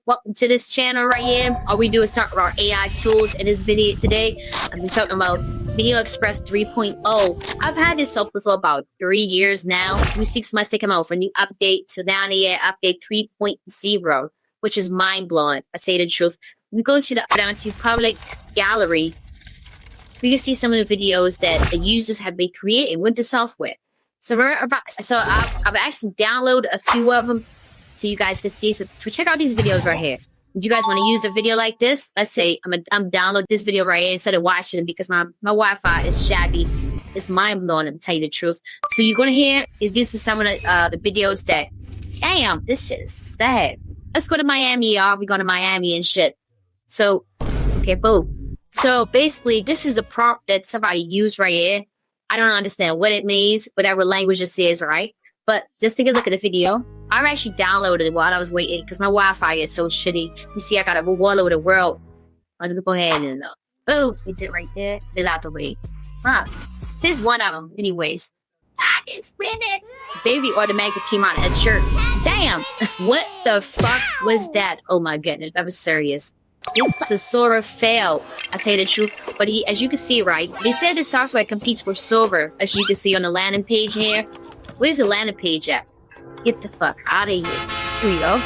Welcome to this channel right here. All we do is talk about AI tools. In this video today, I'm be talking about Video Express 3.0. I've had this up for about 3 years now. Every 6 months they come out for a new update. So down here, update 3.0, which is mind-blowing. I say the truth. We go to down to public gallery. We can see some of the videos that the users have been creating with the software. So I've actually downloaded a few of them so you guys can see. So check out these videos right here. If you guys want to use a video like this, let's say I'm download this video right here instead of watching it because my Wi-Fi is shabby. It's mind-blowing, I'm tell you the truth. So you're gonna hear this is some of the videos that, damn, this shit is sad. Let's go to Miami, y'all. We're going to Miami and shit. So, okay, boom. So basically, this is the prompt that somebody used right here. I don't understand what it means, whatever language it says, right? But just take a look at the video. I actually downloaded it while I was waiting because my Wi-Fi is so shitty. You see, I got a all over the world. I'm gonna go ahead and oh, it did right there. It's out the way. Huh. This one of them, anyways. It's winning. Baby automatically came out of that shirt. Damn. What the fuck was that? Oh my goodness, that was serious. This is Sora failed. I tell you the truth. But as you can see, right, they said the software competes with Sora, as you can see on the landing page here. Where's the landing page at? Get the fuck out of here. Here we go.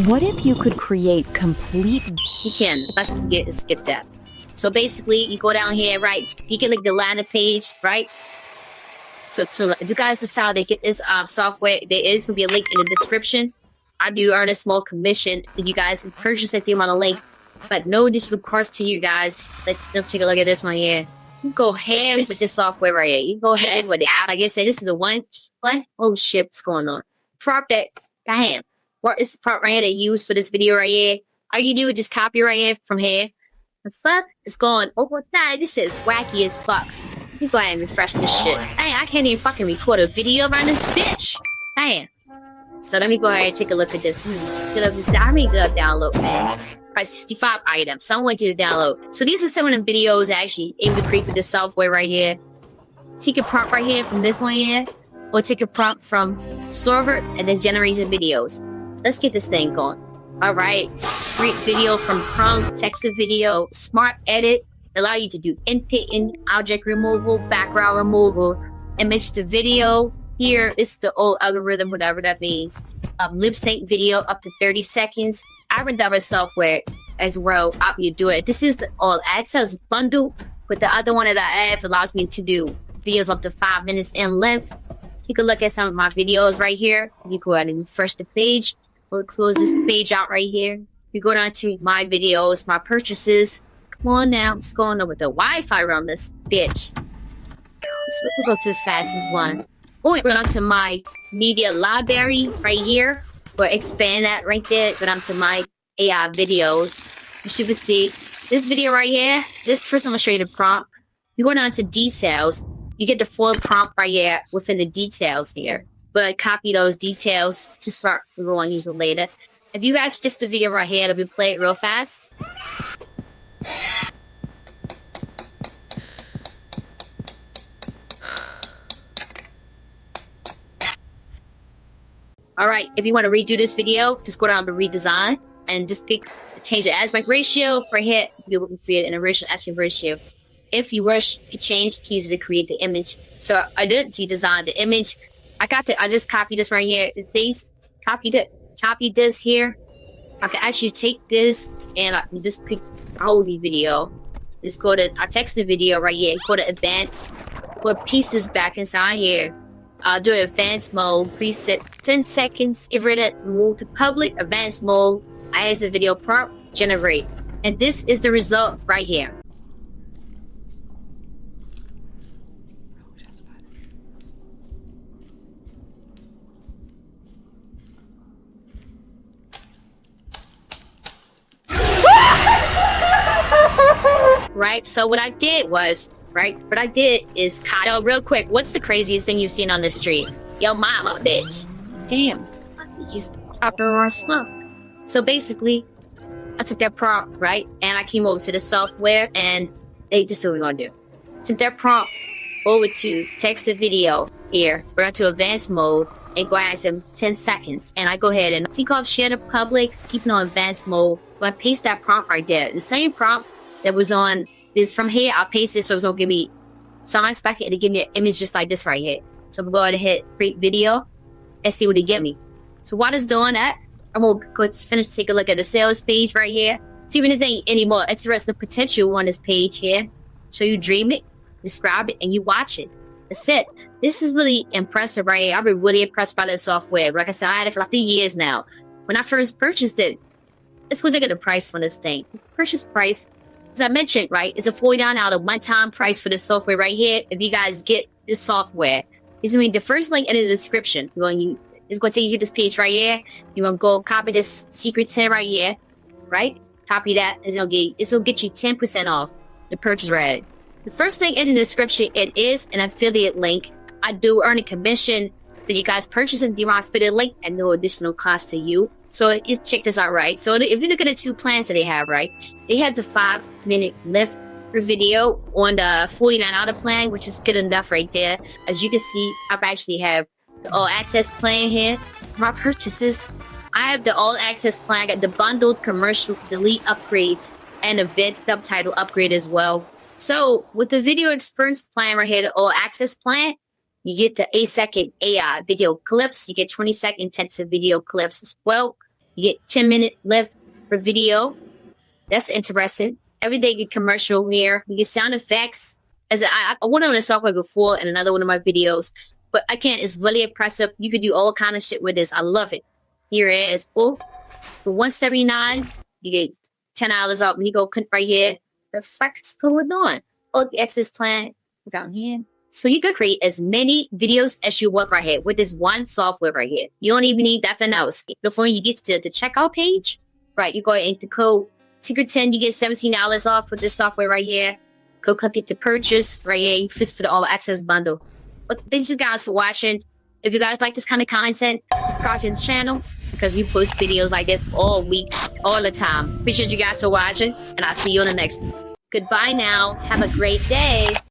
What if you could create complete... You can. Let's skip that. So basically, you go down here, right? You can click the landing page, right? So if you guys decide to get this software, there is going to be a link in the description. I do earn a small commission if you guys can purchase it through my link. But no additional cost to you guys. Let's take a look at this one here. You go ahead with this software right here. You go ahead with it. Like I said, this is a one. Oh shit, what's going on? Prop that. Damn. What is the prop right here they use for this video right here? All you do is just copy right here from here. The fuck is going? Oh, nah, this is wacky as fuck. Let me go ahead and refresh this shit. Hey, I can't even fucking record a video around this bitch. Damn. So let me go ahead and take a look at this. I need to download, man. Price 65 items. So I want you to download. So these are some of the videos actually able to create with this software right here. Take a prompt right here from this one here. Or take a prompt from server and then generate some videos. Let's get this thing going. Alright. Create video from prompt, text to video, smart edit. Allow you to do input in object removal, background removal, image to video. Here is the old algorithm, whatever that means. Lip sync video up to 30 seconds. I redundant software as well. You do it. This is the all access bundle, but the other one that I have allows me to do videos up to 5 minutes in length. Take a look at some of my videos right here. You go ahead and refresh the page. We'll close this page out right here. You go down to my videos, my purchases. Come on now, what's going on with the Wi-Fi around this bitch? So we'll go to the fastest one. We're going to my media library right here. We'll expand that right there. Go down to my AI videos. As you can see, this video right here, just first I'm going to show you the prompt. You go down to details. You get the full prompt right here within the details here. But copy those details to start. We're going to use it later. If you guys just the video right here, let me play it real fast. Alright, if you want to redo this video, just go down to redesign and just change the aspect ratio right here to be able to create an original aspect ratio. If you wish, you can change the keys to create the image. So I did design the image. I just copied this right here. Copy this here. I can actually take this and I can just pick a whole video. Just go to, I text the video right here. Go to advanced. Put pieces back inside here. I'll do advanced mode, preset 10 seconds. If ready, move to public, advanced mode. I add the video prompt, generate. And this is the result right here. Right, so what I did is yo, real quick, what's the craziest thing you've seen on the street? Yo, mama, bitch. Damn, you stopped her on slow. So basically, I took that prompt, right? And I came over to the software and they just what we're gonna do. Took that prompt over to text to video here. We're going to advanced mode. and go ahead and 10 seconds. And I go ahead and take off share to public, keep it on advanced mode. But I paste that prompt right there. The same prompt that was on this from here, I'll paste it so it's gonna give me, so I'm expecting it to give me an image just like this right here. So I'm going to hit create video and see what it give me. So while it's doing that, I'm gonna go finish, take a look at the sales page right here. See if anything any more interesting potential on this page here. So you dream it, describe it, and you watch it. That's it. This is really impressive right here. I've been really impressed by this software. Like I said, I had it for like 3 years now. When I first purchased it, let's go look at the price for this thing. The purchase price, as I mentioned, right, is a $49 one-time price for this software right here. If you guys get this software, it's gonna be the first link in the description. It's going to take you to this page right here. You're going to go copy this secret 10 right here, right? Copy that. It's going to get you 10% off the purchase rate. The first thing in the description, it is an affiliate link. I do earn a commission. So you guys purchasing the affiliate link at no additional cost to you. So check this out, right? So if you look at the two plans that they have, right? They have the 5-minute lift per video on the $49 plan, which is good enough right there. As you can see, I actually have the all access plan here. My purchases, I have the all access plan. I got the bundled commercial delete upgrades and event subtitle upgrade as well. So with the video experience plan right here, the all access plan, you get the 8-second AI video clips. You get 20-second intensive video clips as well. You get 10-minute lift per video. That's interesting. Every day you get commercial here. You get sound effects. As I went on the software before in another one of my videos. But again, it's really impressive. You could do all kind of shit with this. I love it. Here it is. Oh, for $179, you get $10 off. When you go click right here, the fuck is going on? Oh, the access plan down here. So you can create as many videos as you want right here with this one software right here. You don't even need nothing else. Before you get to the checkout page, right, you go into code Secret10, you get $17 off with this software right here. Go click to purchase right here. You fit for the all access bundle. But thank you guys for watching. If you guys like this kind of content, subscribe to this channel because we post videos like this all week, all the time. Appreciate you guys for watching, and I'll see you on the next one. Goodbye now. Have a great day.